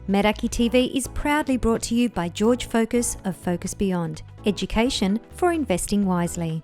Meraki TV is proudly brought to you by George Focus of Focus Beyond, education for investing wisely.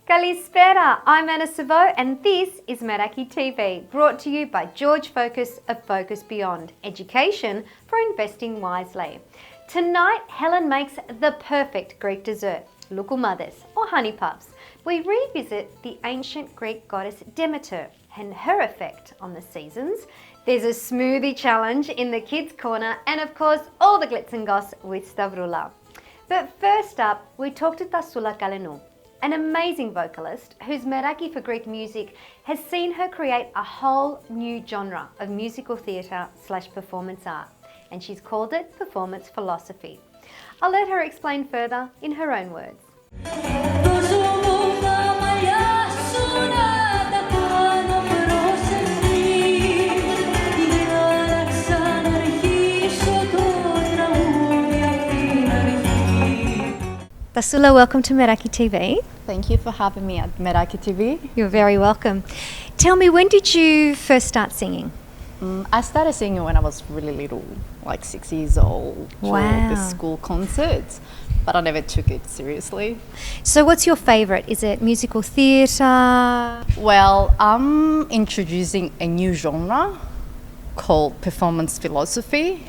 Kalispera, I'm Anna Savo and this is Meraki TV, brought to you by George Focus of Focus Beyond, education for investing wisely. Tonight, Helen makes the perfect Greek dessert, Loukoumades or honey puffs. We revisit the ancient Greek goddess Demeter and her effect on the seasons. There's a smoothie challenge in the kids' corner and of course all the Glitz and Goss with Stavroula. But first up, we talk to Tasoulla Kallenou, an amazing vocalist whose Meraki for Greek music has seen her create a whole new genre of musical theatre/performance art, and she's called it performance philosophy. I'll let her explain further in her own words. Tasoulla, welcome to Meraki TV. Thank you for having me at Meraki TV. You're very welcome. Tell me, when did you first start singing? I started singing when I was really little, like 6 years old, during the school concerts, but I never took it seriously. So what's your favourite? Is it musical theatre? Well, I'm introducing a new genre called performance philosophy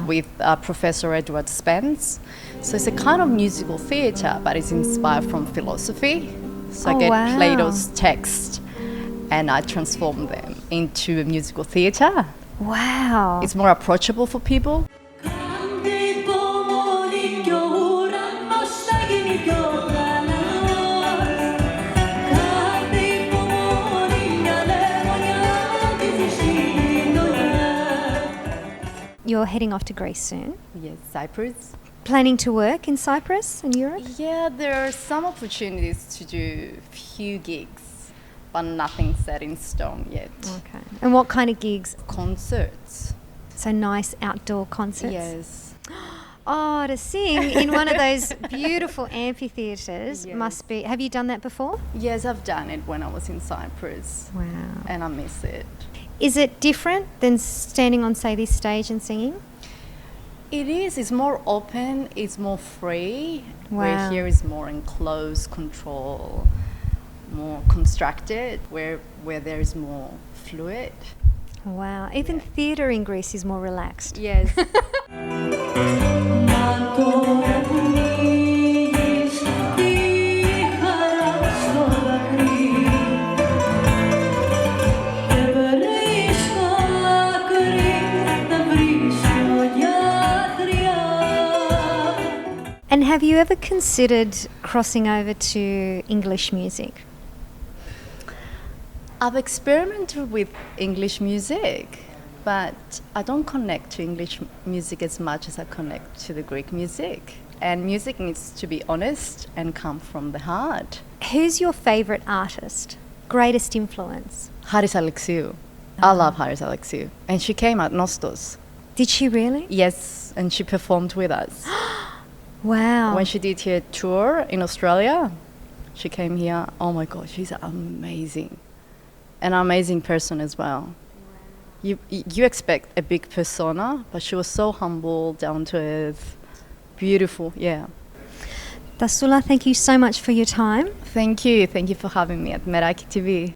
with Professor Edward Spence. So it's a kind of musical theatre, but it's inspired from philosophy. So I get Plato's text and I transform them into a musical theatre. Wow. It's more approachable for people. You're heading off to Greece soon. Yes, Cyprus. Planning to work in Cyprus and Europe? Yeah, there are some opportunities to do a few gigs, but nothing set in stone yet. Okay. And what kind of gigs? Concerts. So nice outdoor concerts? Yes. Oh, to sing in one of those beautiful amphitheatres must be... Have you done that before? Yes, I've done it when I was in Cyprus. Wow. And I miss it. Is it different than standing on, say, this stage and singing? It is. It's more open. It's more free. Wow. Where here is more enclosed control, more constructed, where there is more fluid. Wow. Even theatre in Greece is more relaxed. Yes. And have you ever considered crossing over to English music? I've experimented with English music, but I don't connect to English music as much as I connect to the Greek music. And music needs to be honest and come from the heart. Who's your favourite artist? Greatest influence? Haris Alexiou. I love Haris Alexiou. And she came at Nostos. Did she really? Yes, and she performed with us. Wow. When she did her tour in Australia, she came here. Oh my God, she's amazing. An amazing person as well. You expect a big persona, but she was so humble, down to earth, beautiful, yeah. Tasoulla, thank you so much for your time. Thank you for having me at Meraki TV.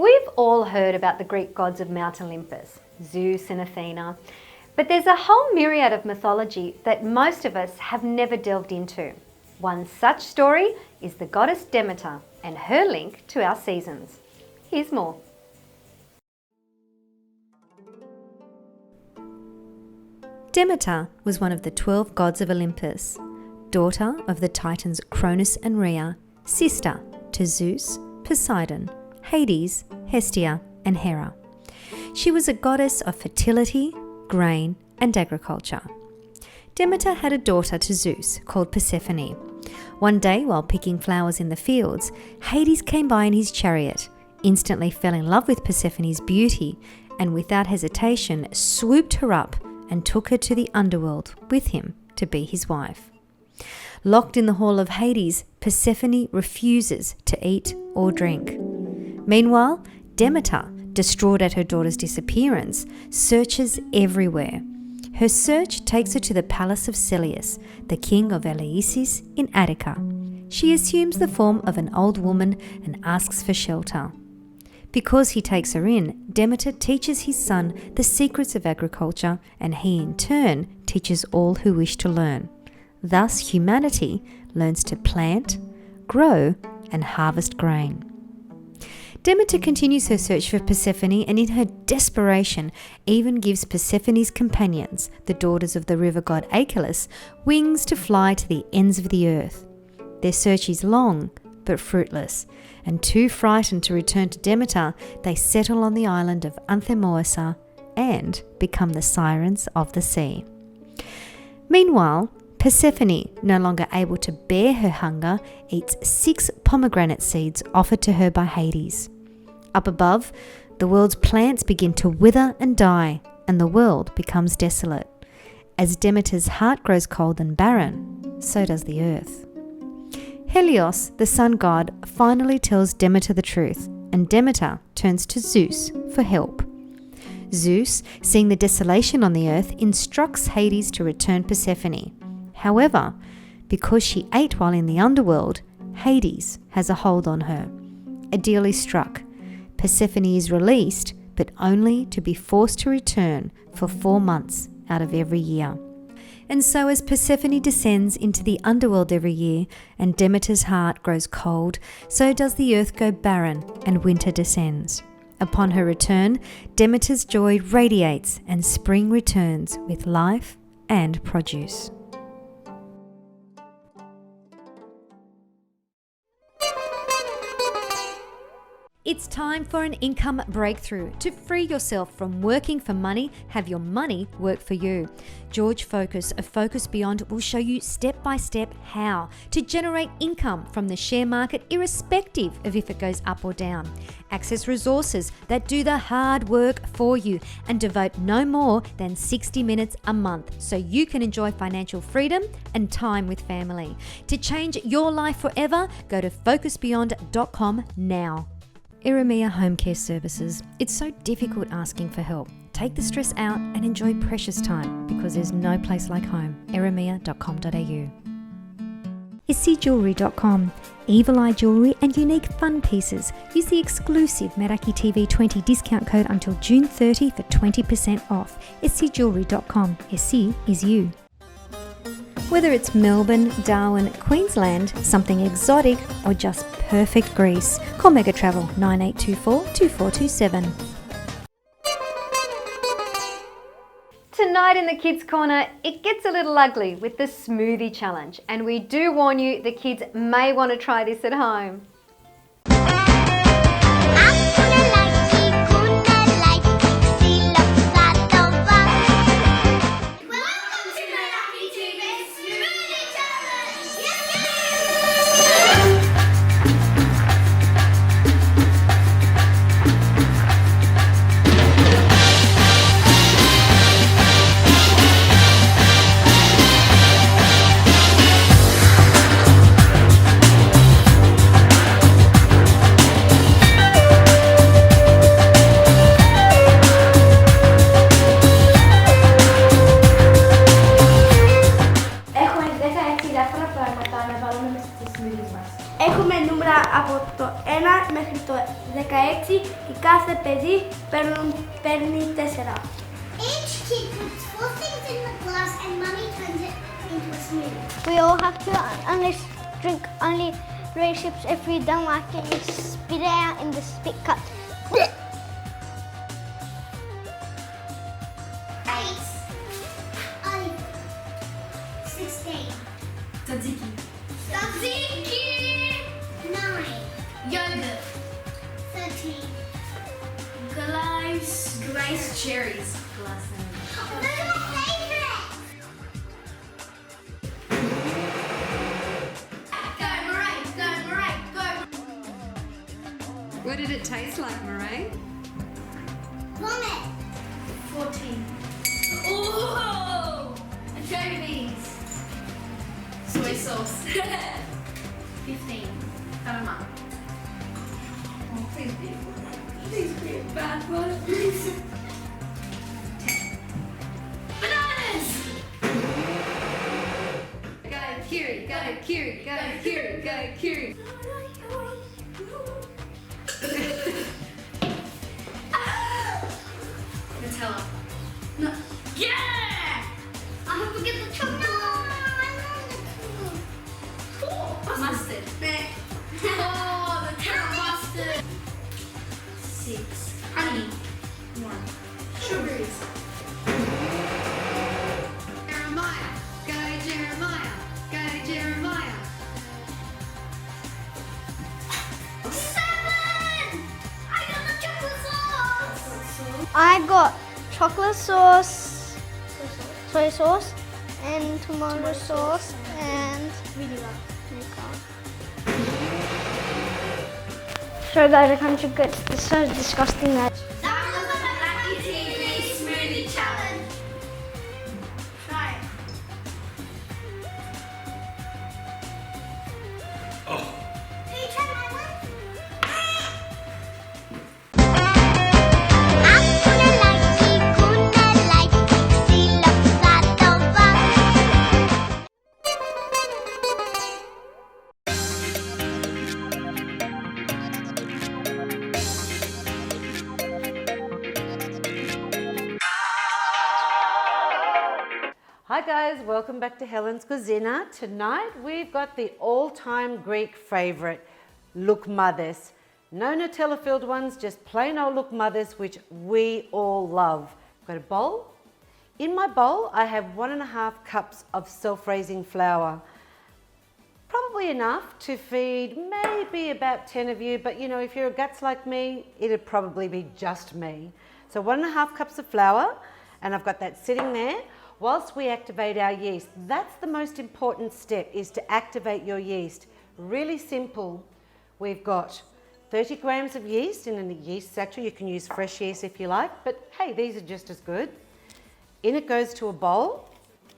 We've all heard about the Greek gods of Mount Olympus, Zeus and Athena, but there's a whole myriad of mythology that most of us have never delved into. One such story is the goddess Demeter and her link to our seasons. Here's more. Demeter was one of the 12 gods of Olympus, daughter of the titans Cronus and Rhea, sister to Zeus, Poseidon, Hades, Hestia, and Hera. She was a goddess of fertility, grain, and agriculture. Demeter had a daughter to Zeus called Persephone. One day, while picking flowers in the fields, Hades came by in his chariot, instantly fell in love with Persephone's beauty, and without hesitation swooped her up and took her to the underworld with him to be his wife. Locked in the hall of Hades, Persephone refuses to eat or drink. Meanwhile, Demeter, distraught at her daughter's disappearance, searches everywhere. Her search takes her to the palace of Celeus, the king of Eleusis in Attica. She assumes the form of an old woman and asks for shelter. Because he takes her in, Demeter teaches his son the secrets of agriculture, and he in turn teaches all who wish to learn. Thus, humanity learns to plant, grow, and harvest grain. Demeter continues her search for Persephone, and in her desperation even gives Persephone's companions, the daughters of the river god Achelous, wings to fly to the ends of the earth. Their search is long but fruitless, and too frightened to return to Demeter, they settle on the island of Anthemoessa and become the sirens of the sea. Meanwhile, Persephone, no longer able to bear her hunger, eats 6 pomegranate seeds offered to her by Hades. Up above, the world's plants begin to wither and die, and the world becomes desolate. As Demeter's heart grows cold and barren, so does the earth. Helios, the sun god, finally tells Demeter the truth, and Demeter turns to Zeus for help. Zeus, seeing the desolation on the earth, instructs Hades to return Persephone. However, because she ate while in the underworld, Hades has a hold on her. A deal is struck. Persephone is released, but only to be forced to return for 4 months out of every year. And so as Persephone descends into the underworld every year and Demeter's heart grows cold, so does the earth go barren and winter descends. Upon her return, Demeter's joy radiates and spring returns with life and produce. It's time for an income breakthrough. To free yourself from working for money, have your money work for you. George Focus of Focus Beyond will show you step by step how to generate income from the share market irrespective of if it goes up or down. Access resources that do the hard work for you and devote no more than 60 minutes a month so you can enjoy financial freedom and time with family. To change your life forever, go to focusbeyond.com now. Eremia Home Care Services. It's so difficult asking for help. Take the stress out and enjoy precious time because there's no place like home. eremia.com.au. IssyJewelry.com. Evil Eye Jewelry and unique fun pieces. Use the exclusive Meraki TV 20 discount code until June 30 for 20% off. IssyJewelry.com. Issy is you. Whether it's Melbourne, Darwin, Queensland, something exotic, or just perfect Greece, call Mega Travel 9824 2427. Tonight in the Kids Corner, it gets a little ugly with the Smoothie Challenge, and we do warn you the kids may want to try this at home. και κάθε παιδί παίρνει 4. Each kid puts 4 things in the glass and Mummy turns it into a smoothie. We all have to drink only 3 sips. If you don't like it, you spit it out in the spit cup. 8, 16. Tzatziki. 9, Yogurt. 13. Glazed cherries. Those are my favourite. Go, Marae. Go, Marae. Go. What did it taste like, Marae? Vomit. 14. Ooh! Anchovies. Soy sauce. 15. Panama. Oh, please be a good one. Please be a bad one. 10. Bananas! Go, Kiri, go, Kiri, go, Kiri, go, Kiri. Nutella. No. Yeah! I hope we get the chocolate. No, I love the chocolate. Mustard. Oh, the carrot mustard. 6. Honey. 1. Sugars. Jeremiah, go, Jeremiah, go, Jeremiah. 7! I got the chocolate sauce. I got chocolate sauce, soy sauce, and tomato sauce, and vinegar. So guys, I can't drink it. It's so disgusting that. Stavroula Meraki TV Smoothie Challenge. Try it. Can you try my one? Hi guys, welcome back to Helen's Cuisine. Tonight we've got the all-time Greek favourite, Loukoumades. No Nutella filled ones, just plain old Loukoumades, which we all love. I've got a bowl. In my bowl I have 1.5 cups of self-raising flour. Probably enough to feed maybe about 10 of you, but you know, if you're a guts like me, it'd probably be just me. So 1.5 cups of flour, and I've got that sitting there. Whilst we activate our yeast, that's the most important step, is to activate your yeast. Really simple. We've got 30 grams of yeast in a yeast satchel. You can use fresh yeast if you like, but hey, these are just as good. In it goes to a bowl.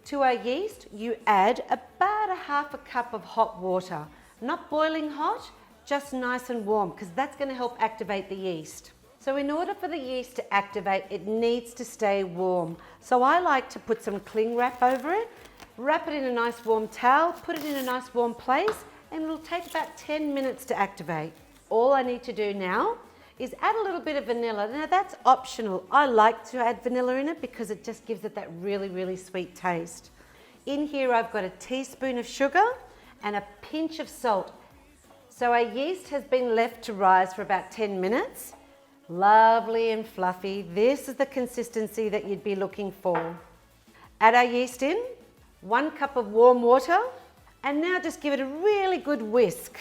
To our yeast, you add about 1/2 cup of hot water. Not boiling hot, just nice and warm, because that's going to help activate the yeast. So in order for the yeast to activate, it needs to stay warm. So I like to put some cling wrap over it, wrap it in a nice warm towel, put it in a nice warm place, and it'll take about 10 minutes to activate. All I need to do now is add a little bit of vanilla. Now that's optional. I like to add vanilla in it because it just gives it that really, really sweet taste. In here I've got a teaspoon of sugar and a pinch of salt. So our yeast has been left to rise for about 10 minutes. Lovely and fluffy. This is the consistency that you'd be looking for. Add our yeast in, 1 cup of warm water, and now just give it a really good whisk.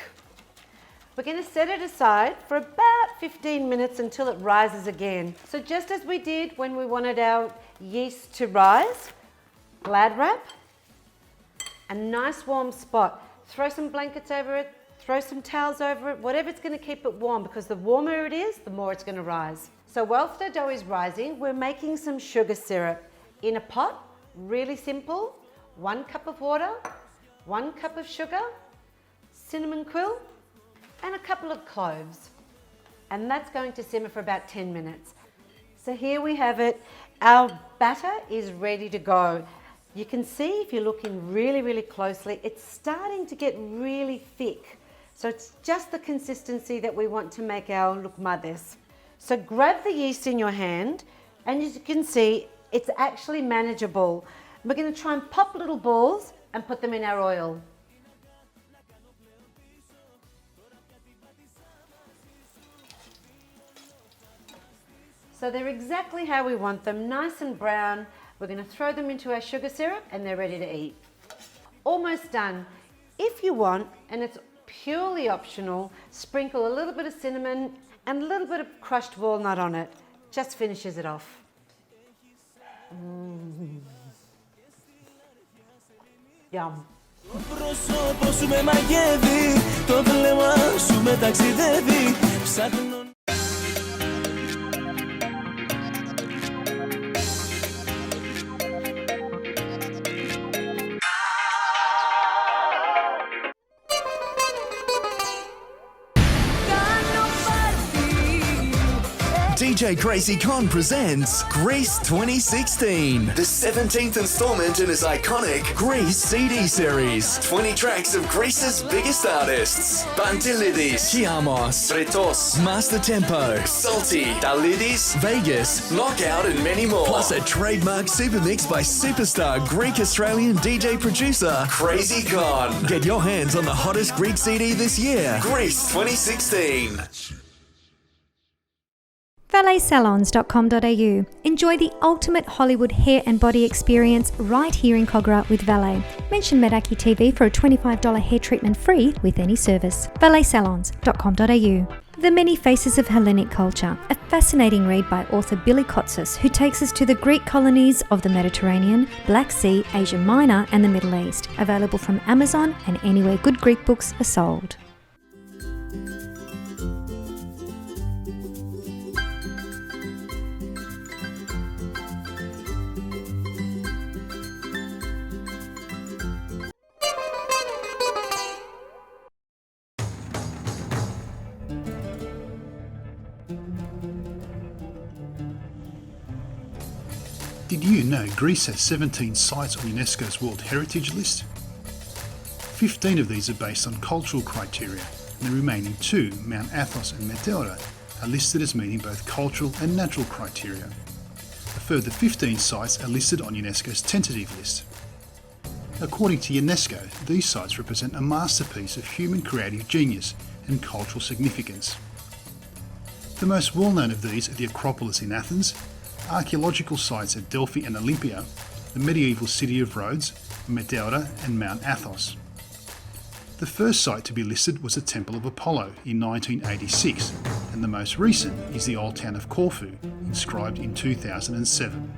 We're going to set it aside for about 15 minutes until it rises again. So just as we did when we wanted our yeast to rise, Glad wrap, a nice warm spot. Throw some blankets over it, throw some towels over it, whatever it's going to keep it warm, because the warmer it is, the more it's going to rise. So whilst our dough is rising, we're making some sugar syrup. In a pot, really simple, 1 cup of water, 1 cup of sugar, cinnamon quill, and a couple of cloves. And that's going to simmer for about 10 minutes. So here we have it. Our batter is ready to go. You can see, if you're looking really, really closely, it's starting to get really thick. So it's just the consistency that we want to make our Loukoumades. So grab the yeast in your hand, and as you can see, it's actually manageable. We're going to try and pop little balls and put them in our oil. So they're exactly how we want them, nice and brown. We're going to throw them into our sugar syrup and they're ready to eat. Almost done. If you want, and it's purely optional, sprinkle a little bit of cinnamon and a little bit of crushed walnut on it. Just finishes it off. Yum. DJ Crazy Con presents Greece 2016, the 17th installment in his iconic Greece CD series. 20 tracks of Greece's biggest artists: Pantelidis, Kiamos, Pretos, Master Tempo, Salty, Dalidis, Vegas, Knockout, and many more. Plus a trademark super mix by superstar Greek-Australian DJ producer Crazy Con. Get your hands on the hottest Greek CD this year. Greece 2016. valetsalons.com.au. Enjoy the ultimate Hollywood hair and body experience right here in Kogarah with Valet. Mention Meraki TV for a $25 hair treatment free with any service. valetsalons.com.au. The Many Faces of Hellenic Culture, a fascinating read by author Billy Kotsis, who takes us to the Greek colonies of the Mediterranean, Black Sea, Asia Minor and the Middle East. Available from Amazon and anywhere good Greek books are sold. Did you know Greece has 17 sites on UNESCO's World Heritage List? 15 of these are based on cultural criteria, and the remaining 2, Mount Athos and Meteora, are listed as meeting both cultural and natural criteria. A further 15 sites are listed on UNESCO's tentative list. According to UNESCO, these sites represent a masterpiece of human creative genius and cultural significance. The most well-known of these are the Acropolis in Athens, archaeological sites at Delphi and Olympia, the medieval city of Rhodes, Meteora and Mount Athos. The first site to be listed was the Temple of Apollo in 1986, and the most recent is the old town of Corfu, inscribed in 2007.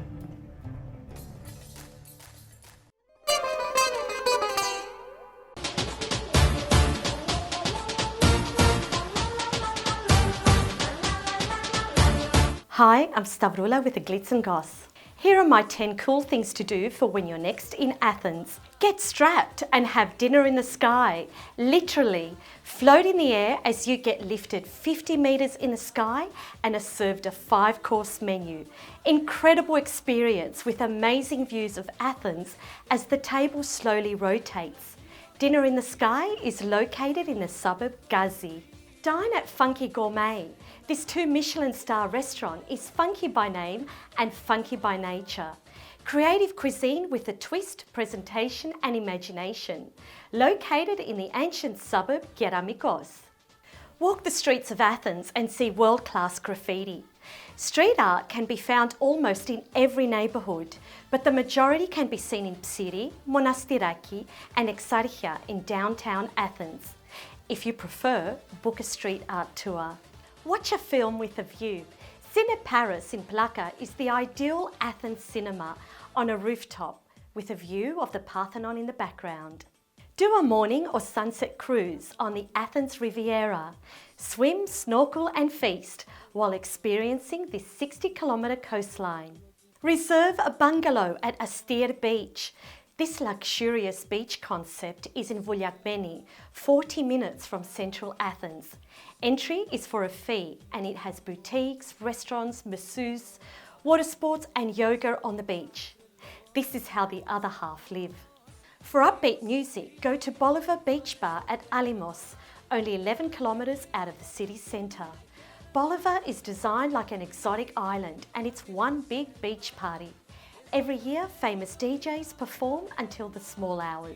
Hi, I'm Stavroula with the Glitz and Goss. Here are my 10 cool things to do for when you're next in Athens. Get strapped and have dinner in the sky. Literally, float in the air as you get lifted 50 metres in the sky and are served a 5-course menu. Incredible experience with amazing views of Athens as the table slowly rotates. Dinner in the sky is located in the suburb Gazi. Dine at Funky Gourmet. This 2 Michelin star restaurant is funky by name and funky by nature. Creative cuisine with a twist, presentation and imagination. Located in the ancient suburb Geramikos. Walk the streets of Athens and see world-class graffiti. Street art can be found almost in every neighbourhood, but the majority can be seen in Psyri, Monastiraki and Exarchia in downtown Athens. If you prefer, book a street art tour. Watch a film with a view. Cine Paris in Plaka is the ideal Athens cinema on a rooftop with a view of the Parthenon in the background. Do a morning or sunset cruise on the Athens Riviera. Swim, snorkel and feast while experiencing this 60-kilometre coastline. Reserve a bungalow at Astir Beach. This luxurious beach concept is in Vouliagmeni, 40 minutes from central Athens. Entry is for a fee and it has boutiques, restaurants, masseuses, water sports and yoga on the beach. This is how the other half live. For upbeat music, go to Bolivar Beach Bar at Alimos, only 11 kilometres out of the city centre. Bolivar is designed like an exotic island and it's one big beach party. Every year, famous DJs perform until the small hours.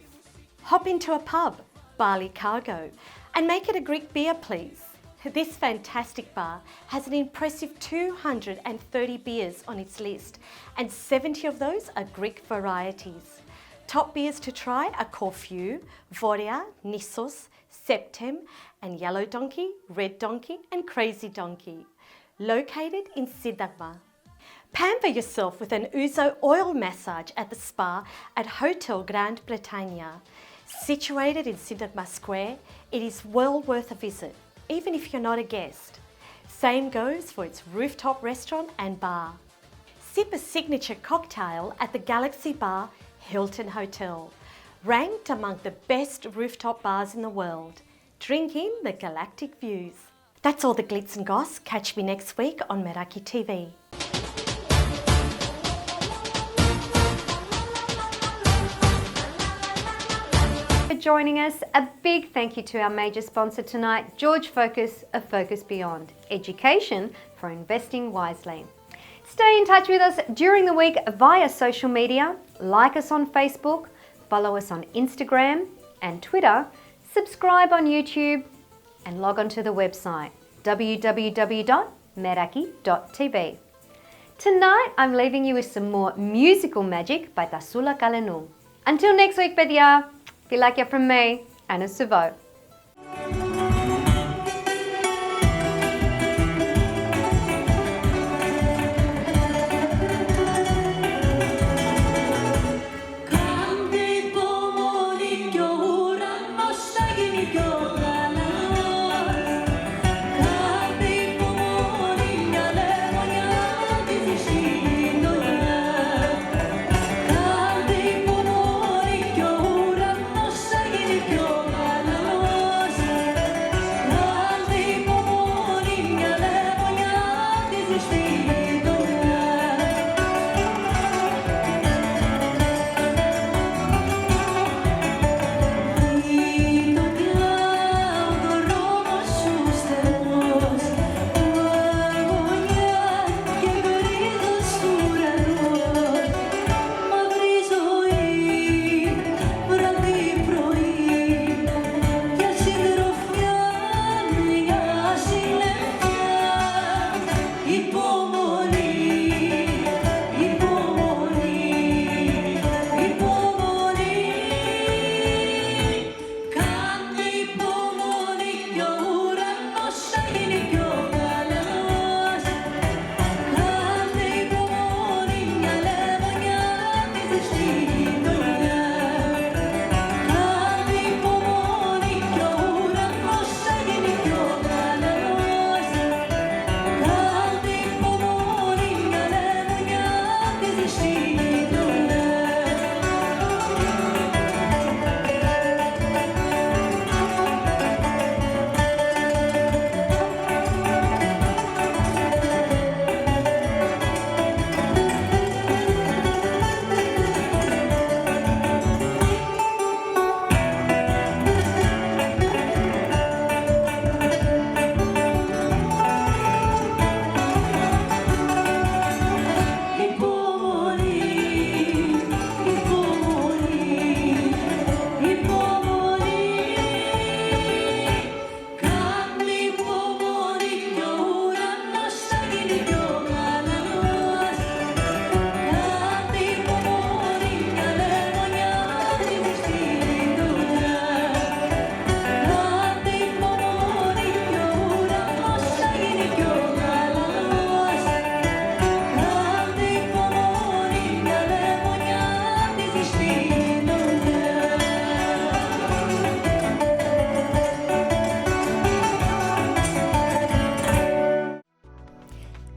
Hop into a pub, Bali Cargo, and make it a Greek beer, please. This fantastic bar has an impressive 230 beers on its list, and 70 of those are Greek varieties. Top beers to try are Corfu, Voria, Nissos, Septem, and Yellow Donkey, Red Donkey, and Crazy Donkey. Located in Syntagma. Pamper yourself with an ouzo oil massage at the spa at Hotel Grand Bretagne. Situated in Syntagma Square, it is well worth a visit, even if you're not a guest. Same goes for its rooftop restaurant and bar. Sip a signature cocktail at the Galaxy Bar, Hilton Hotel, ranked among the best rooftop bars in the world. Drink in the galactic views. That's all the Glitz and Goss. Catch me next week on Meraki TV. Joining us. A big thank you to our major sponsor tonight, George Focus of Focus Beyond, education for investing wisely. Stay in touch with us during the week via social media, like us on Facebook, follow us on Instagram and Twitter, subscribe on YouTube and log on to the website www.meraki.tv. Tonight I'm leaving you with some more musical magic by Tasoulla Kallenou. Until next week, Pedia. Filakya from me, Anna Suvo.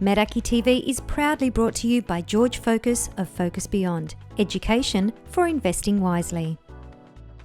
Meraki TV is proudly brought to you by George Focus of Focus Beyond, education for investing wisely.